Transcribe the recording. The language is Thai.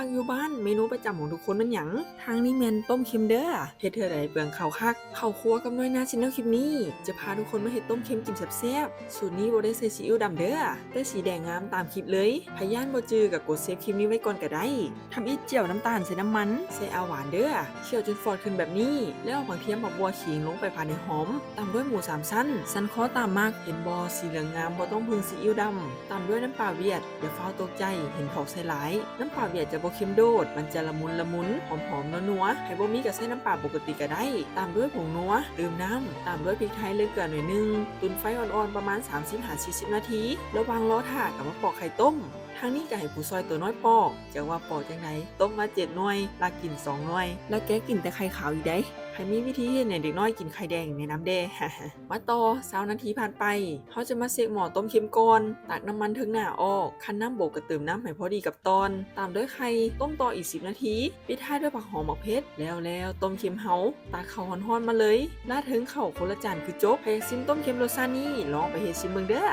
พักอยู่บ้านเมนูประจำของทุกคนมันหยังทางนี้แมนต้มเค็มเด้อเฮ็ดเทื่อใดเปลืองข้าวคักเข้าครัวกับน้อยหน้าชิ้นแนวคลิปนี้จะพาทุกคนมาเฮ็ดต้มเค็มกินแซ่บๆสูตรนี้บ่ได้ใส่ซีอิ๊วดำเด้อแต่สีแดงงามตามคลิปเลยพยานบ่จือกับกดเซฟคลิปนี้ไว้ก่อนก็ได้ทำอีเจียวน้ำตาลใส่น้ำมันใส่อาหวานเด้อเคี่ยวจนฟอดขึ้นแบบนี้แล้วเอาผักเทียมผักบัวขิงลงไปผัดให้หอมตามด้วยหมู3ชั้นสันคอตามมากเห็นบ่สีเหลืองงามบ่ต้องพึ่งซีอิ๊วดำตามด้วยน้ำปลาเวียดอย่าฟ้าวตกใจเห็นเขาใส่หลายน้ำปลาเวียดจะบ่เค็มโดดมันจะละมุนหอมๆนัวๆให้บ่มีก็ใส่น้ำปลาปกติก็ได้ตามด้วยผงนัวดื่มน้ำตามด้วยพริกไทยและเกลือหน่อยนึงตุนไฟอ่อนๆประมาณ 30-40 นาทีแล้ววางล้อถ่ากับมาปอกไข่ต้มทางนี้ก็ให้ผู้ซอยตัวน้อยปอกจะว่าปอกจังไดต้มมา7หน่วยลากิน2หน่วยแล้วแกกินแต่ไข่ขาวอีกได้ใครมีวิธีเฮ็ดให้เด็กน้อยกินไข่แดงในน้ำแดง มาต่อ20นาทีผ่านไปเขาจะมาเสกหม้อต้มเค็มก่อนตักน้ำมันถึงหน้าออกคั้นน้ำโบกกระเติมน้ำให้พอดีกับตอนตามด้วยไข่ต้มต่ออีก10นาทีปิดท้ายด้วยผักหอมหมกเพชรแล้วต้มเค็มเฮาตักข้าวฮ้อนๆมาเลยราดถึงข้าวคนละจานคือจบใครอยากชิมต้มเค็มรสชาตินี้ลองไปเฮ็ดชิมเบิ่งเด้อ